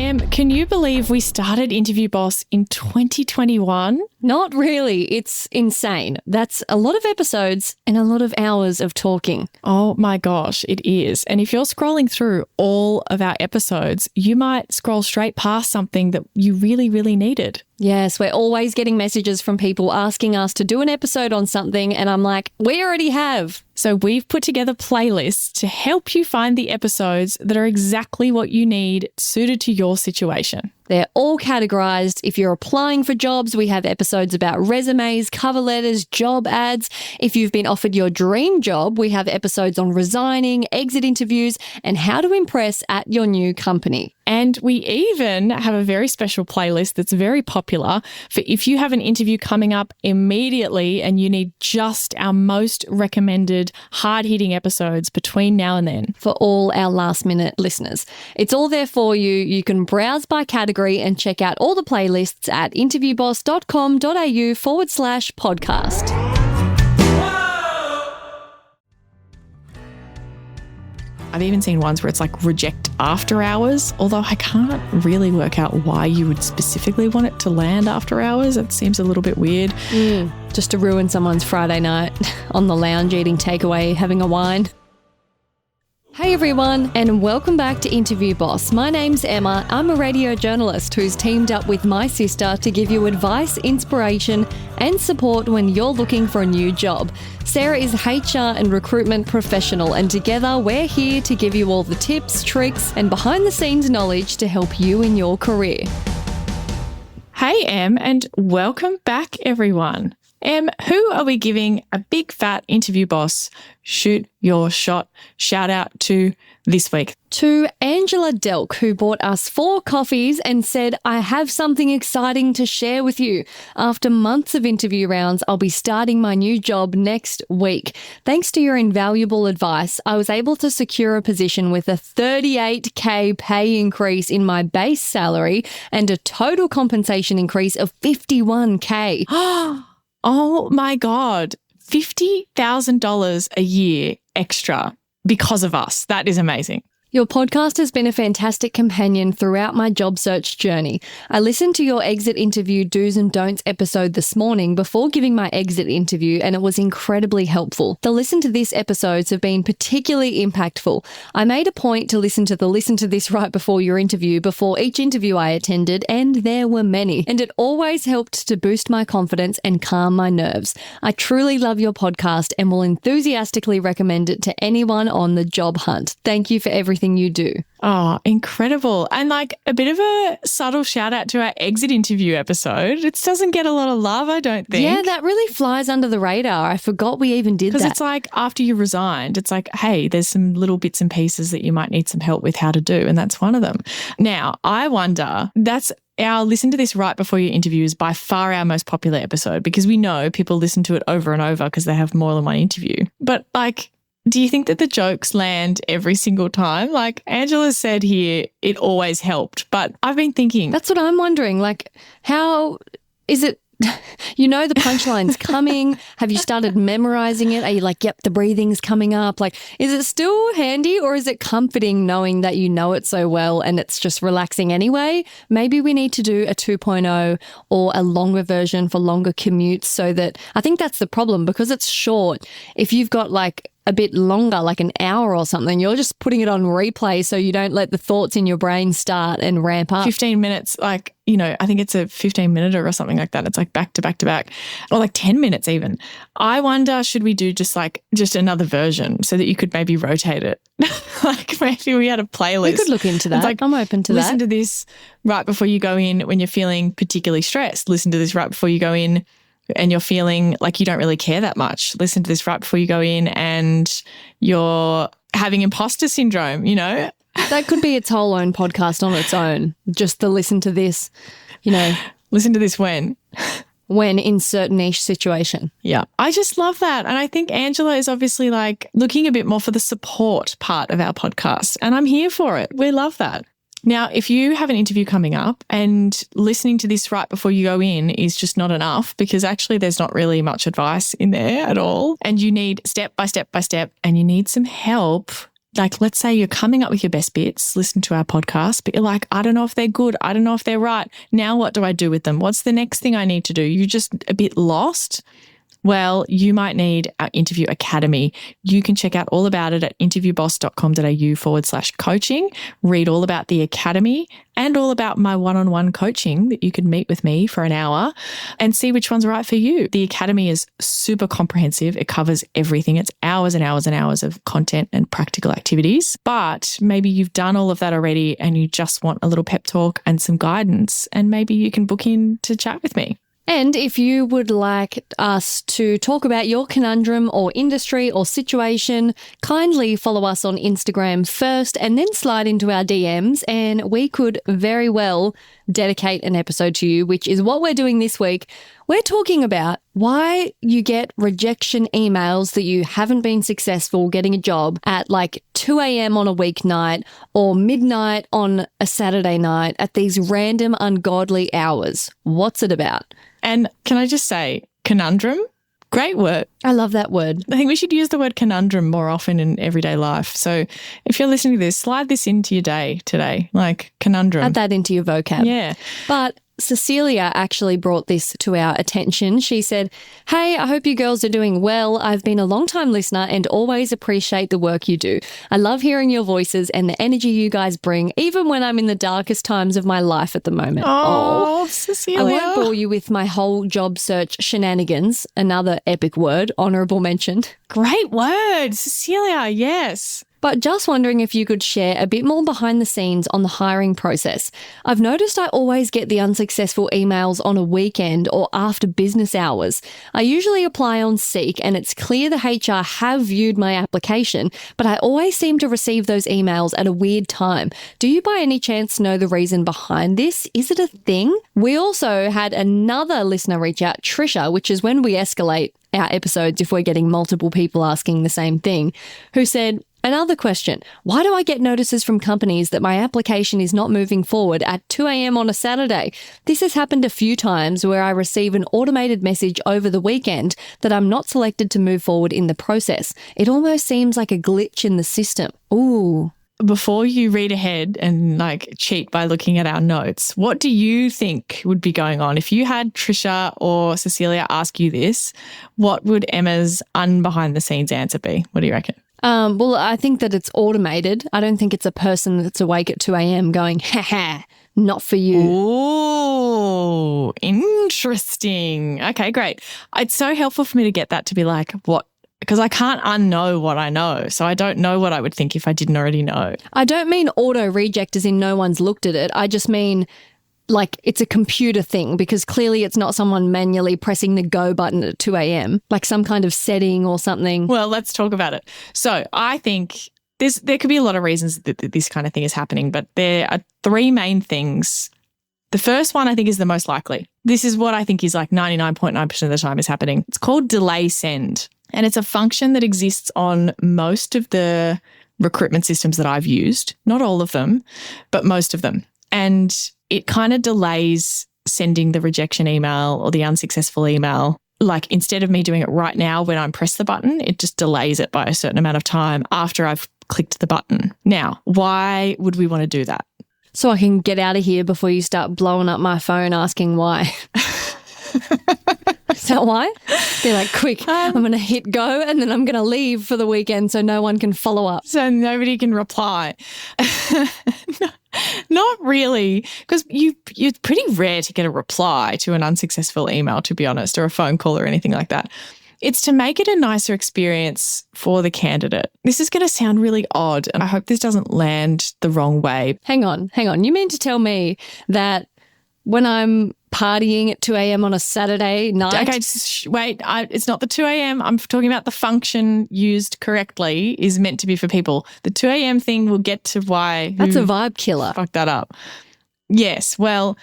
Em, can you believe we started Interview Boss in 2021? Not really. It's insane. That's a lot of episodes and a lot of hours of talking. Oh my gosh, it is. And if you're scrolling through all of our episodes, you might scroll straight past something that you really, really needed. Yes, we're always getting messages from people asking us to do an episode on something, and I'm like, we already have. So we've put together playlists to help you find the episodes that are exactly what you need, suited to your situation. They're all categorized. If you're applying for jobs, we have episodes about resumes, cover letters, job ads. If you've been offered your dream job, we have episodes on resigning, exit interviews, and how to impress at your new company. And we even have a very special playlist that's very popular for if you have an interview coming up immediately and you need just our most recommended hard-hitting episodes between now and then. For all our last-minute listeners. It's all there for you. You can browse by category and check out all the playlists at interviewboss.com.au/podcast. I've even seen ones where it's like reject after hours, although I can't really work out why you would specifically want it to land after hours. It seems a little bit weird. Just to ruin someone's Friday night on the lounge eating takeaway, having a wine. Hey everyone, and welcome back to Interview Boss. My name's Emma. I'm a radio journalist who's teamed up with my sister to give you advice, inspiration, and support when you're looking for a new job. Sarah is HR and recruitment professional, and together we're here to give you all the tips, tricks, and behind-the-scenes knowledge to help you in your career. Hey Em, and welcome back everyone. Em, who are we giving a big fat Interview Boss shoot your shot shout out to this week? To Angela Delk, who bought us 4 coffees and said, I have something exciting to share with you. After months of interview rounds, I'll be starting my new job next week. Thanks to your invaluable advice, I was able to secure a position with a $38,000 pay increase in my base salary and a total compensation increase of $51,000. Oh my God, $50,000 a year extra because of us. That is amazing. Your podcast has been a fantastic companion throughout my job search journey. I listened to your exit interview do's and don'ts episode this morning before giving my exit interview, and it was incredibly helpful. The listen to this episodes have been particularly impactful. I made a point to listen to this right before your interview before each interview I attended, and there were many. And it always helped to boost my confidence and calm my nerves. I truly love your podcast and will enthusiastically recommend it to anyone on the job hunt. Thank you for everything you do. Oh, incredible. And like a bit of a subtle shout out to our exit interview episode. It doesn't get a lot of love, I don't think. Yeah, that really flies under the radar. I forgot we even did that. Because it's like after you resigned, it's like, hey, there's some little bits and pieces that you might need some help with how to do. And that's one of them. Now, I wonder, that's our listen to this right before your interview is by far our most popular episode because we know people listen to it over and over because they have more than one interview. But like, do you think that the jokes land every single time? Like Angela said here, it always helped. But I've been thinking. That's what I'm wondering. Like, how is it? You know the punchline's coming. Have you started memorizing it? Are you like, yep, the breathing's coming up? Like, is it still handy or is it comforting knowing that you know it so well and it's just relaxing anyway? Maybe we need to do a 2.0 or a longer version for longer commutes so that I think that's the problem because it's short. If you've got like a bit longer, like an hour or something, you're just putting it on replay so you don't let the thoughts in your brain start and ramp up. 15 minutes, like, you know, I think it's a 15-minute or something like that. It's like back to back to back or like 10 minutes even. I wonder, should we do just another version so that you could maybe rotate it? Like maybe we had a playlist. We could look into that. It's like, I'm open to listen that. to this right before you go in when you're feeling particularly stressed. Listen to this right before you go in and you're feeling like you don't really care that much. Listen to this right before you go in and you're having imposter syndrome, you know? That could be its whole own podcast on its own. Just to listen to this, you know. Listen to this when? When in certain niche situation. Yeah. I just love that. And I think Angela is obviously like looking a bit more for the support part of our podcast. And I'm here for it. We love that. Now, if you have an interview coming up and listening to this right before you go in is just not enough because actually there's not really much advice in there at all and you need step by step by step and you need some help like, let's say you're coming up with your best bits, listen to our podcast, but you're like, I don't know if they're good. I don't know if they're right. Now what do I do with them? What's the next thing I need to do? You're just a bit lost. Well, you might need our Interview Academy. You can check out all about it at interviewboss.com.au/coaching. Read all about the Academy and all about my one-on-one coaching that you can meet with me for an hour and see which one's right for you. The Academy is super comprehensive. It covers everything. It's hours and hours and hours of content and practical activities. But maybe you've done all of that already and you just want a little pep talk and some guidance, and maybe you can book in to chat with me. And if you would like us to talk about your conundrum or industry or situation, kindly follow us on Instagram first and then slide into our DMs, and we could very well dedicate an episode to you, which is what we're doing this week. We're talking about why you get rejection emails that you haven't been successful getting a job at like 2 a.m. on a weeknight or midnight on a Saturday night at these random ungodly hours. What's it about? And can I just say, conundrum, great word. I love that word. I think we should use the word conundrum more often in everyday life. So if you're listening to this, slide this into your day today, like conundrum. Add that into your vocab. Yeah. But Cecilia actually brought this to our attention. She said, "Hey, I hope you girls are doing well. I've been a long-time listener and always appreciate the work you do. I love hearing your voices and the energy you guys bring, even when I'm in the darkest times of my life at the moment." Oh, Cecilia. I won't bore you with my whole job search shenanigans. Another epic word, honourable mention. Great word, Cecilia, yes. But just wondering if you could share a bit more behind the scenes on the hiring process. I've noticed I always get the unsuccessful emails on a weekend or after business hours. I usually apply on Seek and it's clear the HR have viewed my application, but I always seem to receive those emails at a weird time. Do you by any chance know the reason behind this? Is it a thing? We also had another listener reach out, Trisha, which is when we escalate our episodes if we're getting multiple people asking the same thing, who said, "Another question. Why do I get notices from companies that my application is not moving forward at 2 a.m. on a Saturday? This has happened a few times where I receive an automated message over the weekend that I'm not selected to move forward in the process. It almost seems like a glitch in the system." Ooh. Before you read ahead and like cheat by looking at our notes, what do you think would be going on? If you had Trisha or Cecilia ask you this, what would Emma's behind the scenes answer be? What do you reckon? Well, I think that it's automated. I don't think it's a person that's awake at 2 a.m. going, "Ha ha, not for you." Oh, interesting. Okay, great. It's so helpful for me to get that, to be like, what? Because I can't unknow what I know. So I don't know what I would think if I didn't already know. I don't mean auto reject as in no one's looked at it. I just mean like it's a computer thing, because clearly it's not someone manually pressing the go button at 2 a.m., like some kind of setting or something. Well, let's talk about it. So I think there could be a lot of reasons that this kind of thing is happening, but there are three main things. The first one I think is the most likely. This is what I think is like 99.9% of the time is happening. It's called delay send. And it's a function that exists on most of the recruitment systems that I've used. Not all of them, but most of them. And it kind of delays sending the rejection email or the unsuccessful email. Like instead of me doing it right now when I press the button, it just delays it by a certain amount of time after I've clicked the button. Now, why would we want to do that? So I can get out of here before you start blowing up my phone asking why. Is that why? Be like, quick, I'm going to hit go and then I'm going to leave for the weekend so no one can follow up. So nobody can reply. Not really, because it's pretty rare to get a reply to an unsuccessful email, to be honest, or a phone call or anything like that. It's to make it a nicer experience for the candidate. This is going to sound really odd, and I hope this doesn't land the wrong way. Hang on. You mean to tell me that when I'm partying at 2 a.m. on a Saturday night? Okay, wait. It's not the 2 a.m. I'm talking about the function used correctly is meant to be for people. The 2 a.m. thing, we'll get to why. That's a vibe killer. Fuck that up. Yes. Well,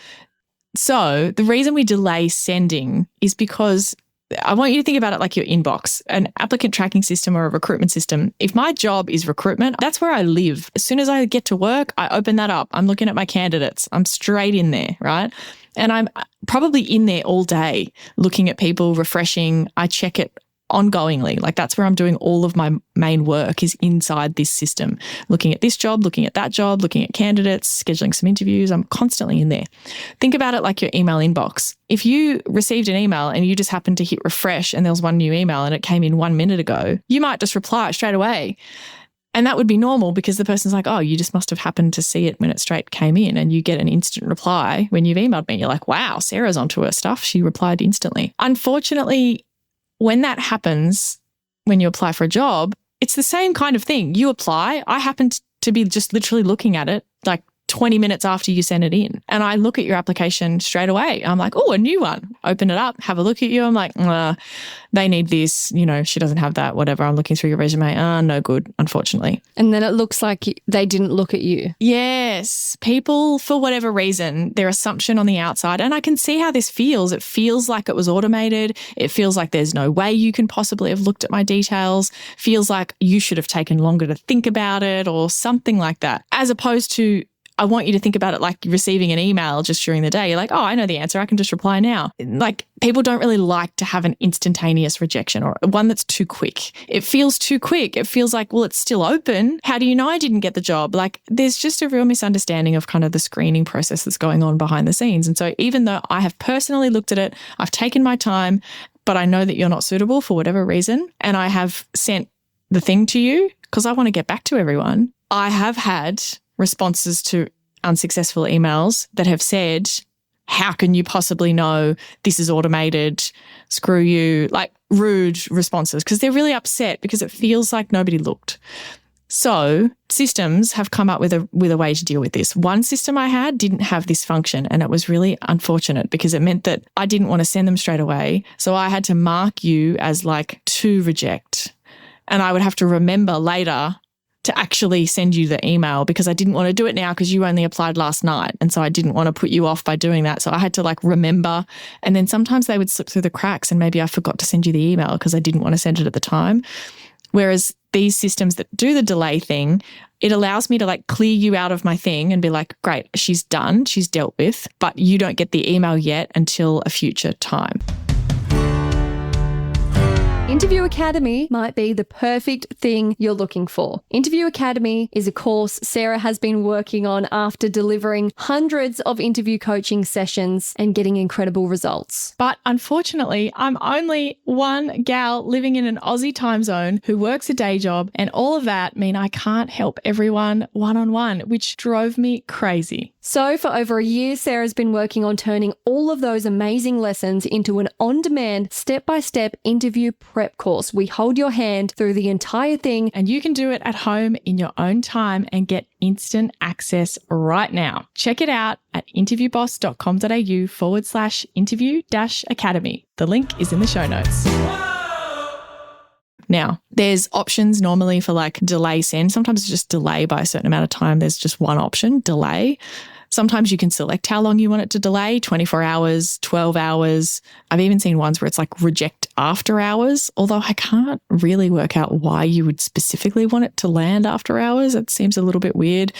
so the reason we delay sending is because I want you to think about it like your inbox, an applicant tracking system or a recruitment system. If my job is recruitment, that's where I live. As soon as I get to work, I open that up. I'm looking at my candidates. I'm straight in there, right? And I'm probably in there all day looking at people, refreshing. I check it ongoingly. Like that's where I'm doing all of my main work is inside this system, looking at this job, looking at that job, looking at candidates, scheduling some interviews. I'm constantly in there. Think about it like your email inbox. If you received an email and you just happened to hit refresh and there was one new email and it came in 1 minute ago, you might just reply straight away. And that would be normal because the person's like, oh, you just must have happened to see it when it straight came in, and you get an instant reply when you've emailed me. You're like, wow, Sarah's onto her stuff. She replied instantly. Unfortunately, when that happens, when you apply for a job, it's the same kind of thing. You apply. I happen to be just literally looking at it like 20 minutes after you send it in. And I look at your application straight away. I'm like, oh, a new one. Open it up, have a look at you. I'm like, they need this. She doesn't have that, whatever. I'm looking through your resume. No good, unfortunately. And then it looks like they didn't look at you. Yes. People, for whatever reason, their assumption on the outside, and I can see how this feels. It feels like it was automated. It feels like there's no way you can possibly have looked at my details. Feels like you should have taken longer to think about it or something like that. As opposed to, I want you to think about it like receiving an email just during the day. You're like, oh, I know the answer. I can just reply now. Like people don't really like to have an instantaneous rejection or one that's too quick. It feels too quick. It feels like, well, it's still open. How do you know I didn't get the job? Like there's just a real misunderstanding of kind of the screening process that's going on behind the scenes. And so even though I have personally looked at it, I've taken my time, but I know that you're not suitable for whatever reason, and I have sent the thing to you because I want to get back to everyone. I have had responses to unsuccessful emails that have said, how can you possibly know this is automated? Screw you. Like rude responses because they're really upset because it feels like nobody looked. So systems have come up with a way to deal with this. One system I had didn't have this function, and it was really unfortunate because it meant that I didn't want to send them straight away. So I had to mark you as like to reject. And I would have to remember later to actually send you the email because I didn't want to do it now because you only applied last night. And so I didn't want to put you off by doing that. So I had to like remember. And then sometimes they would slip through the cracks and maybe I forgot to send you the email because I didn't want to send it at the time. Whereas these systems that do the delay thing, it allows me to like clear you out of my thing and be like, great, she's done, she's dealt with, but you don't get the email yet until a future time. Interview Academy might be the perfect thing you're looking for. Interview Academy is a course Sarah has been working on after delivering hundreds of interview coaching sessions and getting incredible results. But unfortunately, I'm only one gal living in an Aussie time zone who works a day job, and all of that mean I can't help everyone one-on-one, which drove me crazy. So for over a year, Sarah's been working on turning all of those amazing lessons into an on-demand, step-by-step interview prep course. We hold your hand through the entire thing, and you can do it at home in your own time and get instant access right now. Check it out at interviewboss.com.au/interview-academy. The link is in the show notes. Now, there's options normally for like delay send. Sometimes it's just delay by a certain amount of time. There's just one option, delay. Sometimes you can select how long you want it to delay, 24 hours, 12 hours. I've even seen ones where it's like reject after hours, although I can't really work out why you would specifically want it to land after hours. It seems a little bit weird.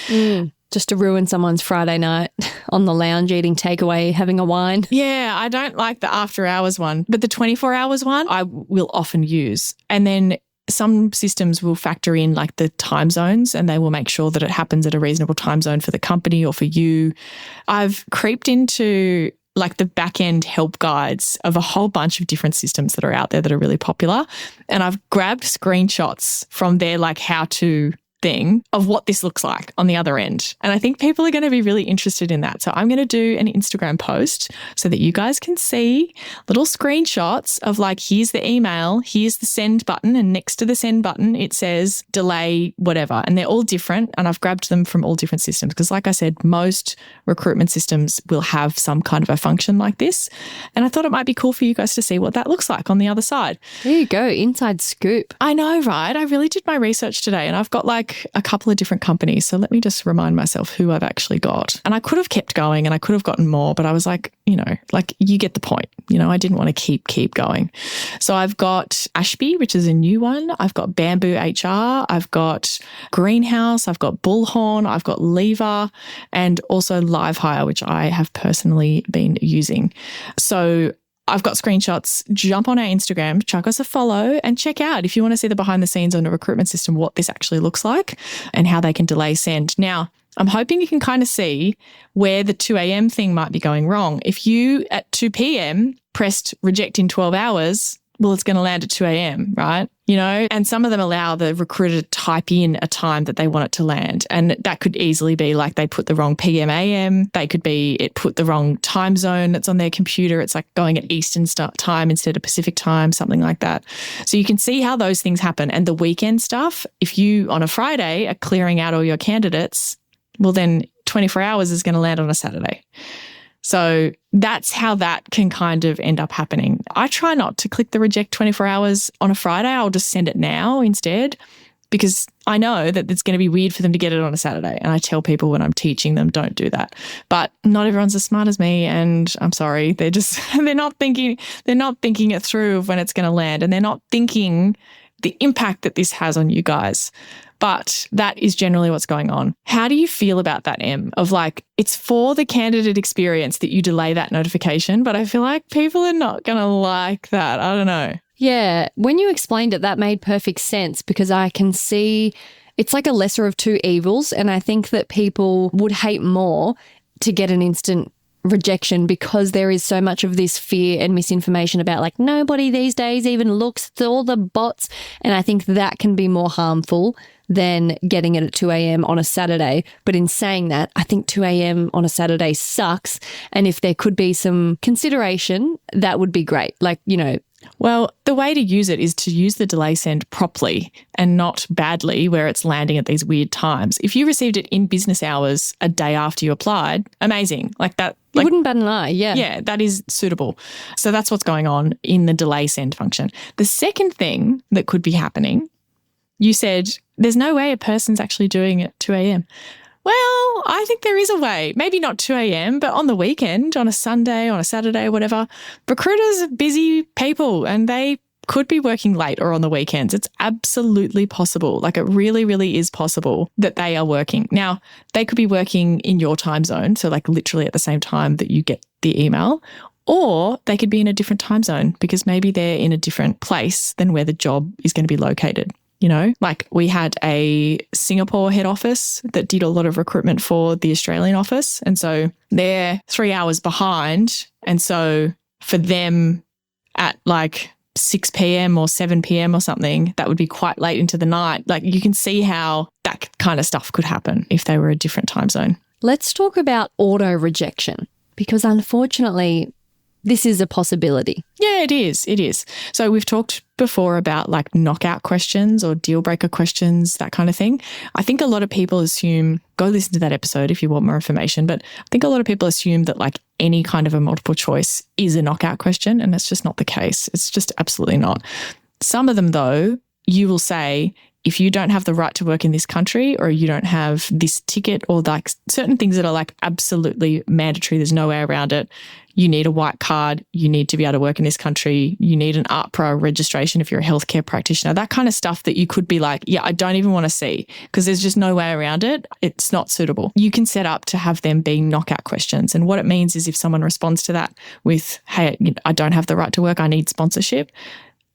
Just to ruin someone's Friday night on the lounge eating takeaway, having a wine. Yeah, I don't like the after hours one, but the 24 hours one I will often use. And then some systems will factor in like the time zones and they will make sure that it happens at a reasonable time zone for the company or for you. I've creeped into like the back end help guides of a whole bunch of different systems that are out there that are really popular. And I've grabbed screenshots from their like how to thing of what this looks like on the other end. And I think people are going to be really interested in that. So I'm going to do an Instagram post so that you guys can see little screenshots of like, here's the email, here's the send button, and next to the send button, it says delay, whatever. And they're all different. And I've grabbed them from all different systems because like I said, most recruitment systems will have some kind of a function like this. And I thought it might be cool for you guys to see what that looks like on the other side. There you go. Inside scoop. I know, right? I really did my research today and I've got like a couple of different companies. So let me just remind myself who I've actually got. And I could have kept going and I could have gotten more, but I was like, like you get the point. I didn't want to keep going. So I've got Ashby, which is a new one. I've got Bamboo HR. I've got Greenhouse. I've got Bullhorn. I've got Lever and also Live Hire, which I have personally been using. So I've got screenshots. Jump on our Instagram, chuck us a follow and check out if you want to see the behind the scenes on the recruitment system, what this actually looks like and how they can delay send. Now, I'm hoping you can kind of see where the 2 a.m. thing might be going wrong. If you at 2 p.m. pressed reject in 12 hours, well, it's going to land at 2 a.m., right? You know, and some of them allow the recruiter to type in a time that they want it to land. And that could easily be like they put the wrong PM, AM. They could be it put the wrong time zone that's on their computer. It's like going at Eastern time instead of Pacific time, something like that. So you can see how those things happen. And the weekend stuff, if you on a Friday are clearing out all your candidates, well, then 24 hours is going to land on a Saturday. So that's how that can kind of end up happening. I try not to click the reject 24 hours on a Friday. I'll just send it now instead because I know that it's going to be weird for them to get it on a Saturday. And I tell people when I'm teaching them, don't do that. But not everyone's as smart as me. And I'm sorry, they're not thinking it through of when it's going to land. And they're not thinking the impact that this has on you guys. But that is generally what's going on. How do you feel about that, Em? Of like, it's for the candidate experience that you delay that notification, but I feel like people are not going to like that. I don't know. Yeah. When you explained it, that made perfect sense because I can see it's like a lesser of two evils. And I think that people would hate more to get an instant rejection because there is so much of this fear and misinformation about like nobody these days even looks at all the bots. And I think that can be more harmful than getting it at 2 a.m. on a Saturday. But in saying that, I think 2 a.m. on a Saturday sucks. And if there could be some consideration, that would be great. Like, you know. Well, the way to use it is to use the delay send properly and not badly where it's landing at these weird times. If you received it in business hours a day after you applied, amazing. Like that. You wouldn't bat an eye, yeah. Yeah, that is suitable. So that's what's going on in the delay send function. The second thing that could be happening, you said there's no way a person's actually doing it at 2 a.m. Well, I think there is a way. Maybe not 2 a.m., but on the weekend, on a Sunday, on a Saturday, whatever. Recruiters are busy people and they could be working late or on the weekends. It's absolutely possible. Like it really, really is possible that they are working. Now, they could be working in your time zone, so like literally at the same time that you get the email, or they could be in a different time zone because maybe they're in a different place than where the job is going to be located. You know, like we had a Singapore head office that did a lot of recruitment for the Australian office. And so they're 3 hours behind. And so for them at like 6 p.m. or 7 p.m. or something, that would be quite late into the night. Like you can see how that kind of stuff could happen if they were a different time zone. Let's talk about auto rejection because unfortunately, this is a possibility. Yeah, it is. It is. So we've talked before about like knockout questions or deal breaker questions, that kind of thing. I think a lot of people assume, go listen to that episode if you want more information, but I think a lot of people assume that like any kind of a multiple choice is a knockout question, and that's just not the case. It's just absolutely not. Some of them though, you will say, if you don't have the right to work in this country or you don't have this ticket or like certain things that are like absolutely mandatory, there's no way around it. You need a white card. You need to be able to work in this country. You need an APRA registration if you're a healthcare practitioner, that kind of stuff that you could be like, yeah, I don't even want to see because there's just no way around it. It's not suitable. You can set up to have them being knockout questions. And what it means is if someone responds to that with, hey, I don't have the right to work, I need sponsorship,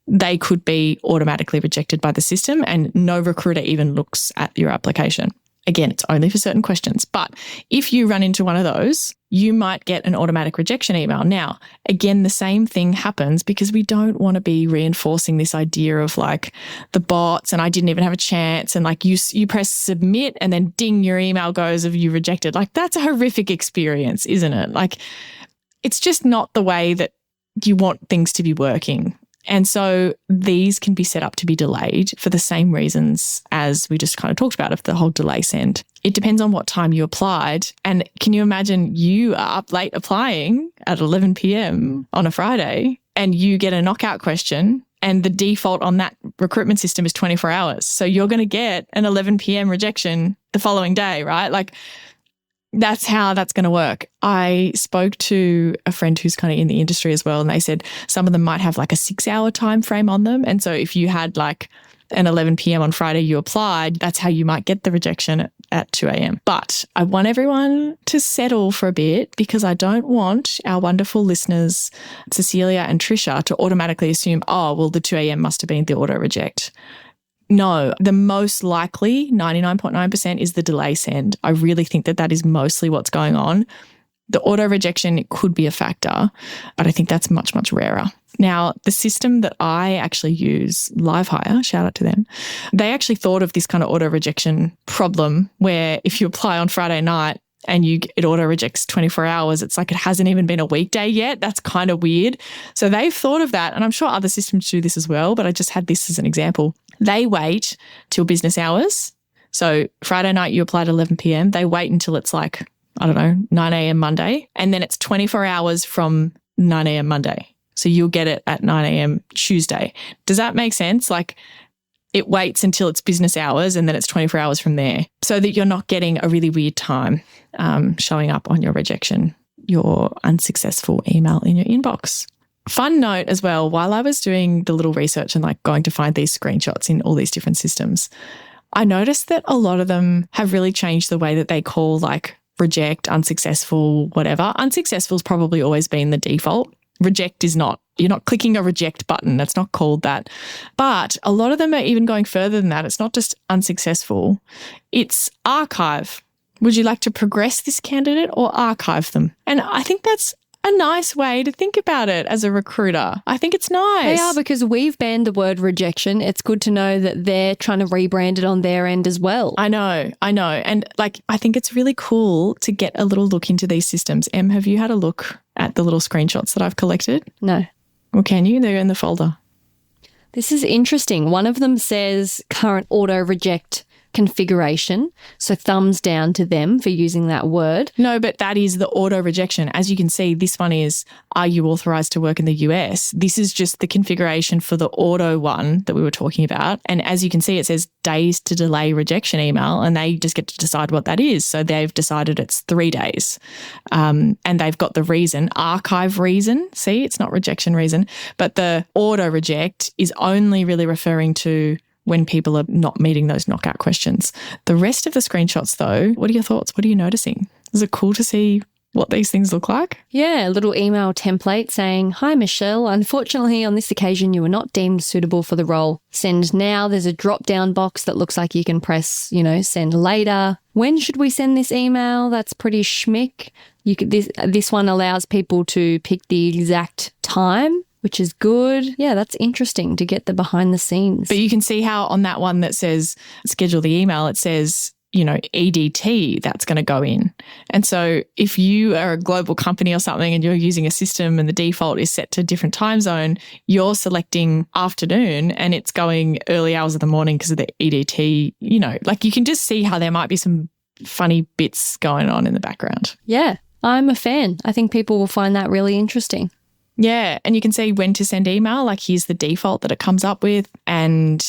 they could be automatically rejected by the system and no recruiter even looks at your application. Again, it's only for certain questions. But if you run into one of those, you might get an automatic rejection email. Now, again, the same thing happens because we don't want to be reinforcing this idea of like the bots and I didn't even have a chance and like you press submit and then ding, your email goes of you rejected. Like that's a horrific experience, isn't it? Like it's just not the way that you want things to be working. And so these can be set up to be delayed for the same reasons as we just kind of talked about of the whole delay send. It depends on what time you applied. And can you imagine you are up late applying at 11 p.m. on a Friday and you get a knockout question and the default on that recruitment system is 24 hours. So you're going to get an 11 p.m. rejection the following day, right? Like that's how that's going to work. I spoke to a friend who's kind of in the industry as well, and they said some of them might have like a 6-hour time frame on them. And so if you had like and 11 p.m. on Friday you applied, that's how you might get the rejection at 2 a.m. But I want everyone to settle for a bit because I don't want our wonderful listeners, Cecilia and Trisha, to automatically assume, oh, well, the 2 a.m. must have been the auto reject. No, the most likely, 99.9%, is the delay send. I really think that that is mostly what's going on. The auto rejection could be a factor, but I think that's much, much rarer. Now, the system that I actually use, Livehire, shout out to them, they actually thought of this kind of auto rejection problem where if you apply on Friday night and it auto rejects 24 hours, it's like it hasn't even been a weekday yet. That's kind of weird. So they've thought of that, and I'm sure other systems do this as well, but I just had this as an example. They wait till business hours. So Friday night you apply at 11 p.m. They wait until it's like, I don't know, 9 a.m. Monday, and then it's 24 hours from 9 a.m. Monday. So you'll get it at 9 a.m. Tuesday. Does that make sense? Like it waits until it's business hours and then it's 24 hours from there so that you're not getting a really weird time showing up on your rejection, your unsuccessful email in your inbox. Fun note as well, while I was doing the little research and like going to find these screenshots in all these different systems, I noticed that a lot of them have really changed the way that they call like reject, unsuccessful, whatever. Unsuccessful has probably always been the default. Reject is not. You're not clicking a reject button. That's not called that. But a lot of them are even going further than that. It's not just unsuccessful. It's archive. Would you like to progress this candidate or archive them? And I think that's a nice way to think about it as a recruiter. I think it's nice. They are, because we've banned the word rejection. It's good to know that they're trying to rebrand it on their end as well. I know. And like, I think it's really cool to get a little look into these systems. Em, have you had a look at the little screenshots that I've collected? No. Well, can you? They're in the folder. This is interesting. One of them says current auto reject configuration. So thumbs down to them for using that word. No, but that is the auto rejection. As you can see, this one is, are you authorized to work in the US? This is just the configuration for the auto one that we were talking about. And as you can see, it says days to delay rejection email, and they just get to decide what that is. So they've decided it's 3 days. And they've got the reason, archive reason. See, it's not rejection reason, but the auto reject is only really referring to when people are not meeting those knockout questions. The rest of the screenshots though, what are your thoughts? What are you noticing? Is it cool to see what these things look like? Yeah, a little email template saying, "Hi Michelle, unfortunately on this occasion you were not deemed suitable for the role. Send now." There's a drop-down box that looks like you can press, send later. When should we send this email? That's pretty schmick. This one allows people to pick the exact time, which is good. Yeah, that's interesting to get the behind the scenes. But you can see how on that one that says schedule the email, it says, EDT, that's going to go in. And so if you are a global company or something and you're using a system and the default is set to a different time zone, you're selecting afternoon and it's going early hours of the morning because of the EDT, like you can just see how there might be some funny bits going on in the background. Yeah, I'm a fan. I think people will find that really interesting. Yeah, and you can see when to send email, like here's the default that it comes up with. And,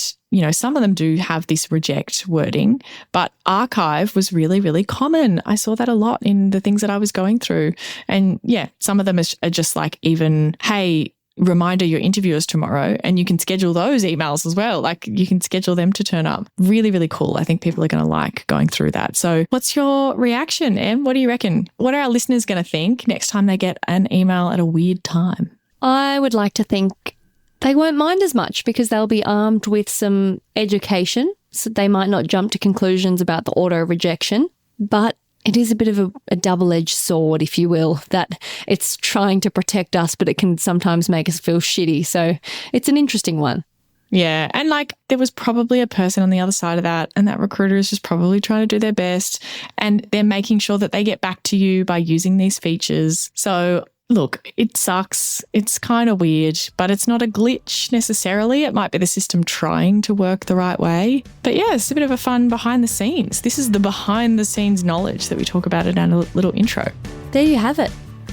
some of them do have this reject wording, but archive was really, really common. I saw that a lot in the things that I was going through. And yeah, some of them are just like even, hey, reminder your interview is tomorrow, and you can schedule those emails as well. Like you can schedule them to turn up. Really, really cool. I think people are going to like going through that. So what's your reaction, Em? What do you reckon? What are our listeners going to think next time they get an email at a weird time? I would like to think they won't mind as much because they'll be armed with some education. So they might not jump to conclusions about the auto rejection, but it is a bit of a double-edged sword, if you will, that it's trying to protect us, but it can sometimes make us feel shitty. So it's an interesting one. Yeah. And like there was probably a person on the other side of that, and that recruiter is just probably trying to do their best, and they're making sure that they get back to you by using these features. So look, it sucks. It's kind of weird, but it's not a glitch necessarily. It might be the system trying to work the right way. But yeah, it's a bit of a fun behind the scenes. This is the behind the scenes knowledge that we talk about in our little intro. There you have it.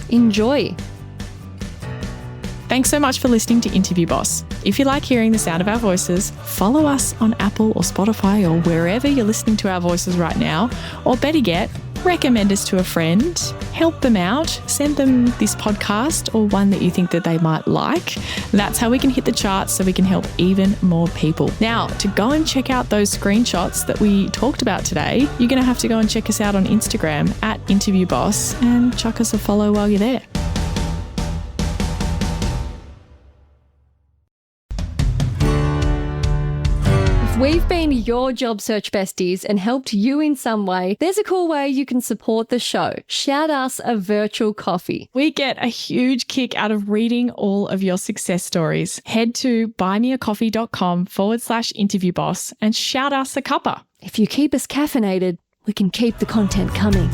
Enjoy. Thanks so much for listening to Interview Boss. If you like hearing the sound of our voices, follow us on Apple or Spotify or wherever you're listening to our voices right now, or better yet, recommend us to a friend, help them out, send them this podcast or one that you think that they might like. That's how we can hit the charts so we can help even more people. Now, to go and check out those screenshots that we talked about today, you're going to have to go and check us out on Instagram at InterviewBoss and chuck us a follow while you're there. We've been your job search besties and helped you in some way. There's a cool way you can support the show. Shout us a virtual coffee. We get a huge kick out of reading all of your success stories. Head to buymeacoffee.com/interviewboss and shout us a cuppa. If you keep us caffeinated, we can keep the content coming.